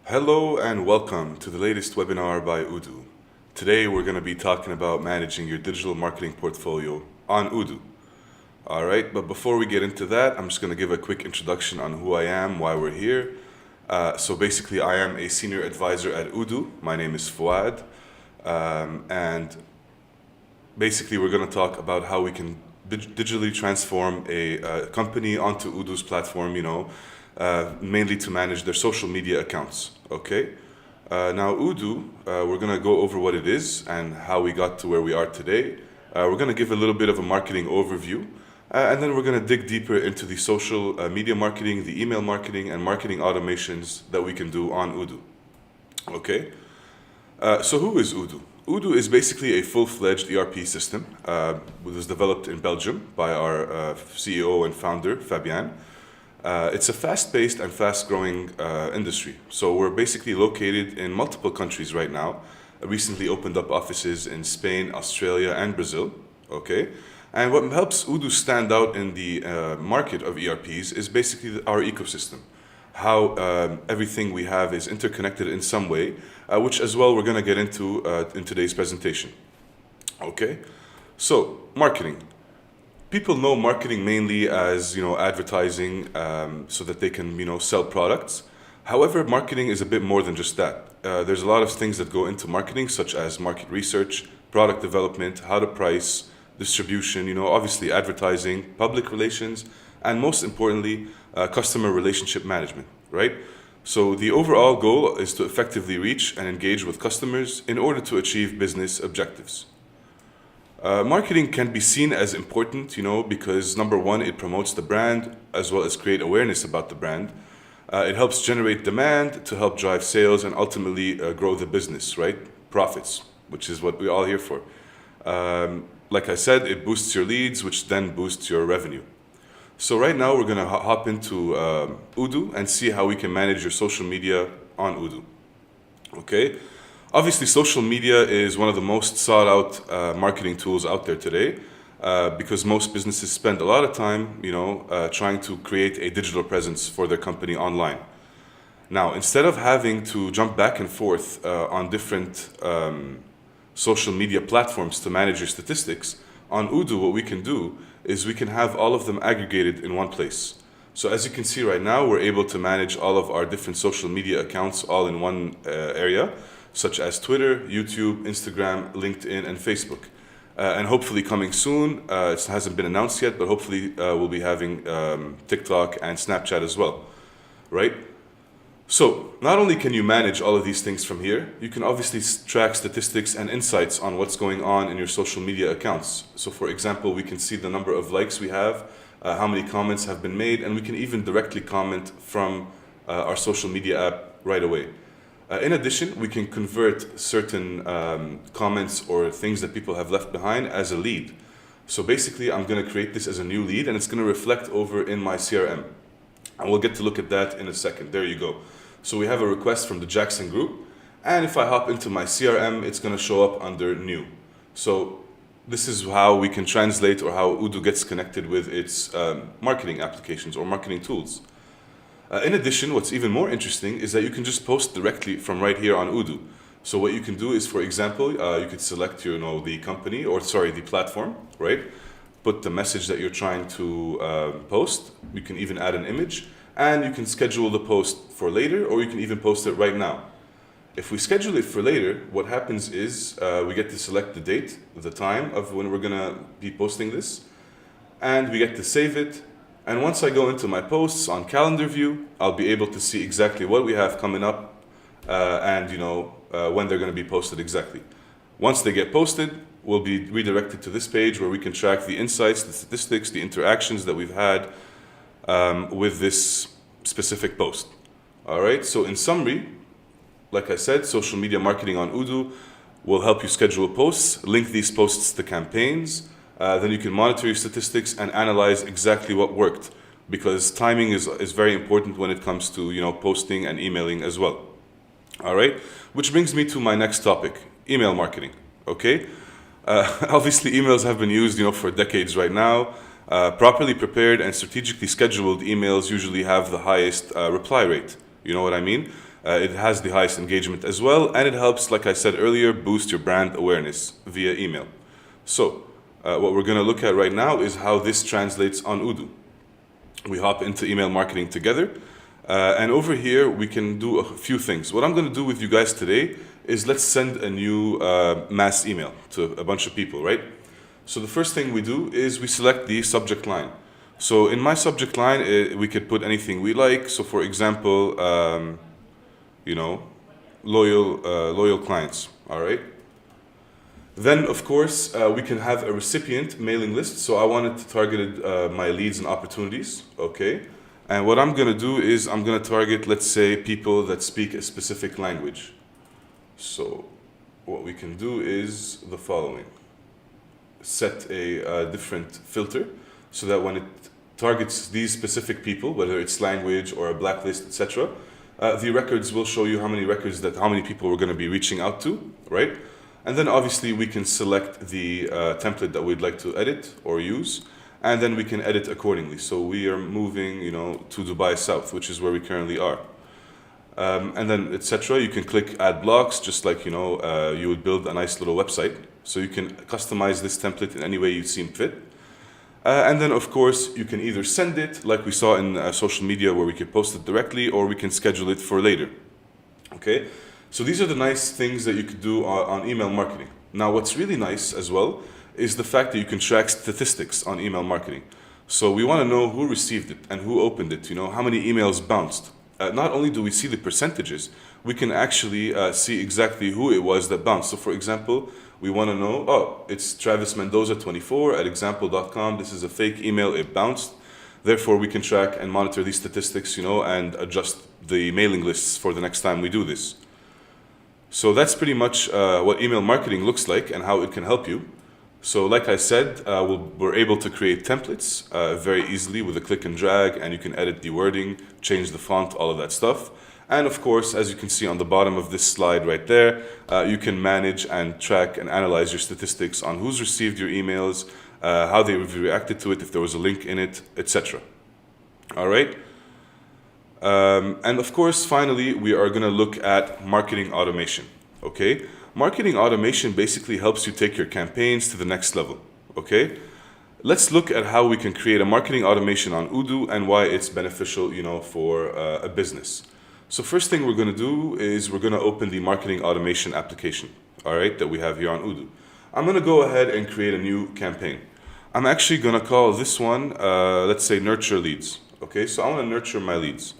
Hello and welcome to the latest webinar by Odoo. Today we're going to be talking about managing your digital marketing portfolio on Odoo. All right, but before we get into that, I'm just going to give a quick introduction on who I am, why we're here. So basically, I am a senior advisor at Odoo. My name is Fuad, and basically we're going to talk about how we can digitally transform a company onto Odoo's platform, mainly to manage their social media accounts, okay? Now Odoo, we're gonna go over what it is and how we got to where we are today. We're gonna give a little bit of a marketing overview, and then we're gonna dig deeper into the social media marketing, the email marketing, and marketing automations that we can do on Odoo, okay? So who is Odoo? Odoo is basically a full-fledged ERP system. It was developed in Belgium by our CEO and founder, Fabian. It's a fast-paced and fast-growing industry. So we're basically located in multiple countries right now. Recently opened up offices in Spain, Australia, and Brazil. Okay, and what helps Odoo stand out in the market of ERPs is basically our ecosystem. How everything we have is interconnected in some way, which as well we're going to get into in today's presentation. Okay, so marketing. People know marketing mainly as advertising, so that they can sell products. However, marketing is a bit more than just that. There's a lot of things that go into marketing, such as market research, product development, how to price, distribution. Obviously advertising, public relations, and most importantly, customer relationship management. Right. So the overall goal is to effectively reach and engage with customers in order to achieve business objectives. Marketing can be seen as important, because number one, it promotes the brand as well as create awareness about the brand. It helps generate demand to help drive sales and ultimately grow the business, right? Profits, which is what we're all here for. Like I said, it boosts your leads, which then boosts your revenue. So right now we're gonna hop into Odoo and see how we can manage your social media on Odoo, okay? Obviously, social media is one of the most sought out marketing tools out there today, because most businesses spend a lot of time, trying to create a digital presence for their company online. Now, instead of having to jump back and forth on different social media platforms to manage your statistics, on Odoo, what we can do is we can have all of them aggregated in one place. So as you can see right now, we're able to manage all of our different social media accounts all in one area, such as Twitter, YouTube, Instagram, LinkedIn, and Facebook. And hopefully coming soon, it hasn't been announced yet, but hopefully we'll be having TikTok and Snapchat as well, right? So not only can you manage all of these things from here, you can obviously track statistics and insights on what's going on in your social media accounts. So for example, we can see the number of likes we have, how many comments have been made, and we can even directly comment from our social media app right away. In addition, we can convert certain comments or things that people have left behind as a lead. So basically, I'm going to create this as a new lead, and it's going to reflect over in my CRM. And we'll get to look at that in a second. There you go. So we have a request from the Jackson group, and if I hop into my CRM, it's going to show up under new. So this is how we can translate, or how Odoo gets connected with its marketing applications or marketing tools. In addition, what's even more interesting is that you can just post directly from right here on Odoo. So what you can do is, for example, you could select the company, or sorry, the platform, right? Put the message that you're trying to post. You can even add an image, and you can schedule the post for later, or you can even post it right now. If we schedule it for later, what happens is we get to select the date, the time of when we're gonna be posting this, and we get to save it. And once I go into my posts on calendar view, I'll be able to see exactly what we have coming up and when they're going to be posted exactly. Once they get posted, we'll be redirected to this page where we can track the insights, the statistics, the interactions that we've had with this specific post. All right, so in summary, like I said, social media marketing on Odoo will help you schedule posts, link these posts to campaigns. Then you can monitor your statistics and analyze exactly what worked, because timing is very important when it comes to posting and emailing as well. All right, which brings me to my next topic: email marketing. Okay, obviously emails have been used for decades right now. Properly prepared and strategically scheduled emails usually have the highest reply rate. You know what I mean? It has the highest engagement as well, and it helps, like I said earlier, boost your brand awareness via email. So what we're going to look at right now is how this translates on Odoo. We hop into email marketing together, and over here we can do a few things. What I'm going to do with you guys today is let's send a new mass email to a bunch of people, right? So the first thing we do is we select the subject line. So in my subject line, we could put anything we like. So for example, loyal clients, all right? Then, of course, we can have a recipient mailing list. So I wanted to target my leads and opportunities, okay? And what I'm gonna do is I'm gonna target, let's say, people that speak a specific language. So what we can do is the following. Set a different filter so that when it targets these specific people, whether it's language or a blacklist, etc., the records will show you how many people we're going to be reaching out to, right? And then obviously we can select the template that we'd like to edit or use, and then we can edit accordingly. So we are moving, to Dubai South, which is where we currently are. And then etc. You can click add blocks, just like you would build a nice little website. So you can customize this template in any way you seem fit. And then of course you can either send it like we saw in social media where we could post it directly, or we can schedule it for later. Okay, so these are the nice things that you could do on email marketing. Now what's really nice as well is the fact that you can track statistics on email marketing. So we want to know who received it and who opened it, how many emails bounced. Not only do we see the percentages, we can actually see exactly who it was that bounced. So for example, we want to know, it's Travis Mendoza 24 at example.com. This is a fake email, it bounced. Therefore, we can track and monitor these statistics, and adjust the mailing lists for the next time we do this. So that's pretty much what email marketing looks like and how it can help you. So like I said, we're able to create templates very easily with a click and drag, and you can edit the wording, change the font, all of that stuff. And of course, as you can see on the bottom of this slide right there, you can manage and track and analyze your statistics on who's received your emails, how they've reacted to it, if there was a link in it, etc. All right. And of course, finally, we are going to look at marketing automation. Okay. Marketing automation basically helps you take your campaigns to the next level. Okay. Let's look at how we can create a marketing automation on Odoo and why it's beneficial, for a business. So first thing we're going to do is we're going to open the marketing automation application, all right, that we have here on Odoo. I'm going to go ahead and create a new campaign. I'm actually going to call this one, let's say, nurture leads. Okay, so I want to nurture my leads.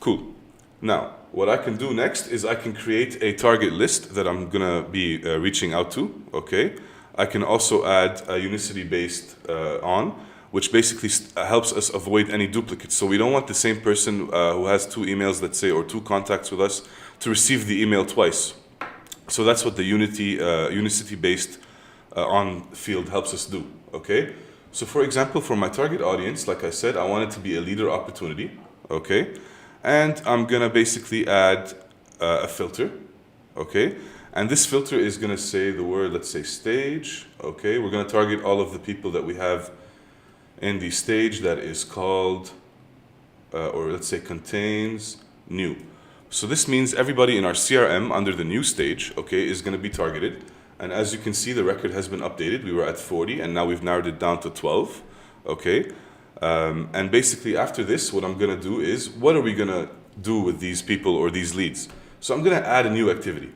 Cool. Now, what I can do next is I can create a target list that I'm going to be reaching out to. Okay, I can also add a unicity based on, which basically helps us avoid any duplicates. So we don't want the same person who has 2 emails, let's say, or 2 contacts with us to receive the email twice. So that's what the unicity-based on field helps us do, okay? So for example, for my target audience, like I said, I want it to be a leader opportunity, okay? And I'm gonna basically add a filter, okay? And this filter is gonna say the word, let's say, stage, okay? We're gonna target all of the people that we have in the stage that is called, or let's say contains new. So this means everybody in our CRM under the new stage, okay, is going to be targeted. And as you can see, the record has been updated. We were at 40 and now we've narrowed it down to 12, okay? And basically after this, what I'm going to do is, what are we going to do with these people or these leads? So I'm going to add a new activity.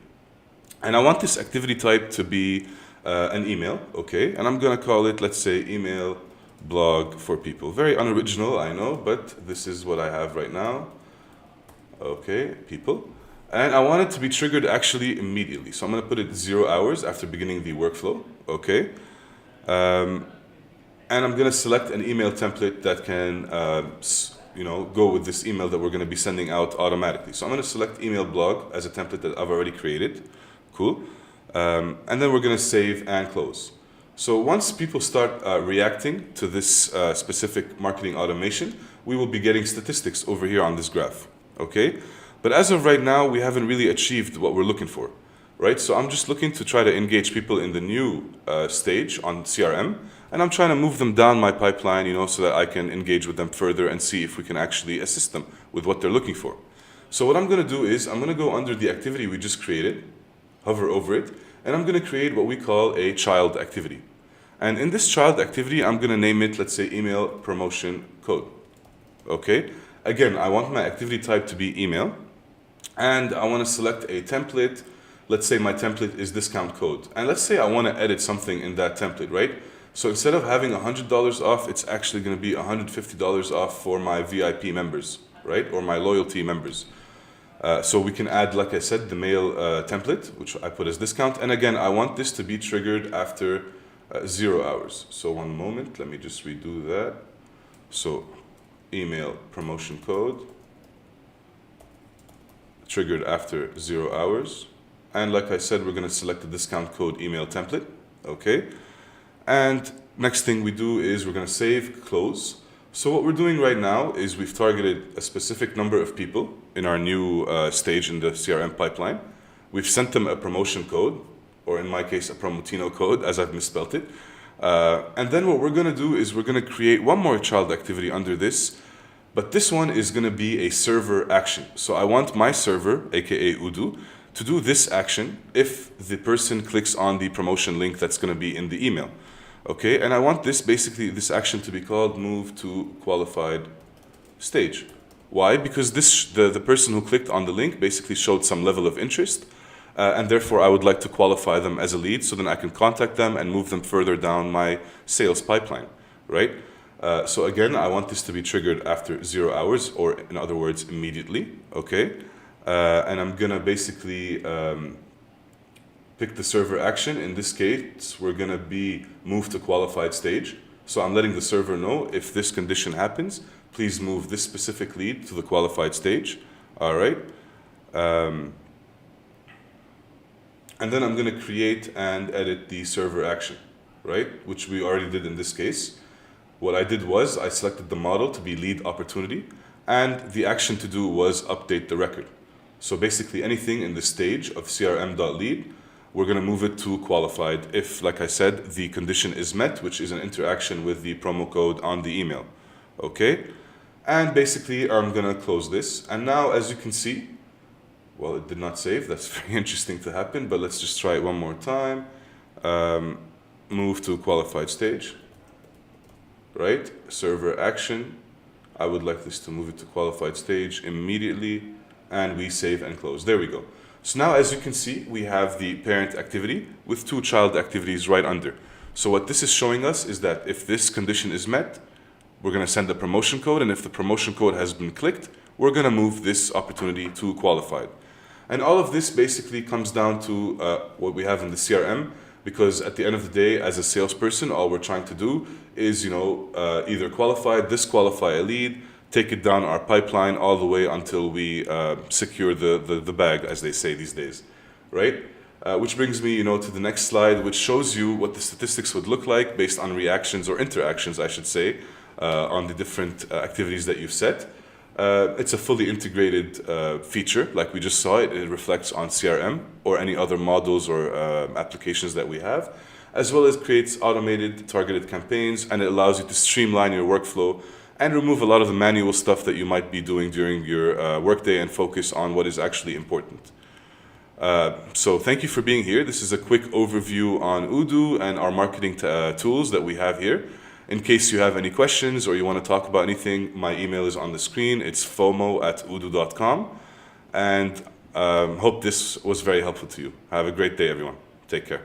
And I want this activity type to be an email, okay? And I'm going to call it, let's say, email blog for people. Very unoriginal, I know, but this is what I have right now. Okay, people. And I want it to be triggered actually immediately. So I'm going to put it 0 hours after beginning the workflow. Okay. And I'm going to select an email template that can, go with this email that we're going to be sending out automatically. So I'm going to select email blog as a template that I've already created. Cool. And then we're going to save and close. So once people start reacting to this specific marketing automation, we will be getting statistics over here on this graph, okay? But as of right now, we haven't really achieved what we're looking for, right? So I'm just looking to try to engage people in the new stage on CRM. and I'm trying to move them down my pipeline, so that I can engage with them further and see if we can actually assist them with what they're looking for. So what I'm going to do is I'm going to go under the activity we just created, hover over it, and I'm going to create what we call a child activity. And in this child activity, I'm going to name it, let's say, email promotion code. Okay? Again, I want my activity type to be email, and I want to select a template. Let's say my template is discount code. And let's say I want to edit something in that template, right? So instead of having $100 off, it's actually going to be $150 off for my VIP members, right? Or my loyalty members. So we can add, like I said, the mail template, which I put as discount. And again, I want this to be triggered after 0 hours. So one moment, let me just redo that. So email promotion code, triggered after 0 hours. And like I said, we're going to select the discount code email template. Okay. And next thing we do is we're going to save, close. So what we're doing right now is we've targeted a specific number of people in our new stage in the CRM pipeline. We've sent them a promotion code, or in my case, a promotino code, as I've misspelled it. And then what we're going to do is we're going to create one more child activity under this, but this one is going to be a server action. So I want my server, aka Odoo, to do this action if the person clicks on the promotion link that's going to be in the email. Okay, and I want this action to be called move to qualified stage. Why? Because the person who clicked on the link basically showed some level of interest, and therefore I would like to qualify them as a lead, so then I can contact them and move them further down my sales pipeline, right? So again, I want this to be triggered after 0 hours, or in other words, immediately, okay? And I'm gonna basically pick the server action. In this case, we're gonna be moved to qualified stage. So I'm letting the server know if this condition happens, please move this specific lead to the qualified stage. All right. And then I'm gonna create and edit the server action, right? Which we already did in this case. What I did was I selected the model to be lead opportunity, and the action to do was update the record. So basically anything in the stage of crm.lead, we're going to move it to qualified if, like I said, the condition is met, which is an interaction with the promo code on the email. Okay? And basically, I'm going to close this. And now, as you can see, well, it did not save. That's very interesting to happen, but let's just try it one more time. Move to qualified stage. Right? Server action. I would like this to move it to qualified stage immediately. And we save and close. There we go. So now, as you can see, we have the parent activity with two child activities right under. So what this is showing us is that if this condition is met, we're going to send the promotion code, and if the promotion code has been clicked, we're going to move this opportunity to qualified. And all of this basically comes down to what we have in the CRM, because at the end of the day, as a salesperson, all we're trying to do is, either qualify, disqualify a lead, take it down our pipeline all the way until we secure the bag, as they say these days, right? Which brings me, to the next slide, which shows you what the statistics would look like based on reactions or interactions, I should say, on the different activities that you've set. It's a fully integrated feature, like we just saw. It reflects on CRM or any other models or applications that we have, as well as creates automated targeted campaigns, and it allows you to streamline your workflow and remove a lot of the manual stuff that you might be doing during your workday and focus on what is actually important. So thank you for being here. This is a quick overview on Odoo and our marketing tools that we have here. In case you have any questions or you want to talk about anything, my email is on the screen. It's fomo@odoo.com. And hope this was very helpful to you. Have a great day, everyone. Take care.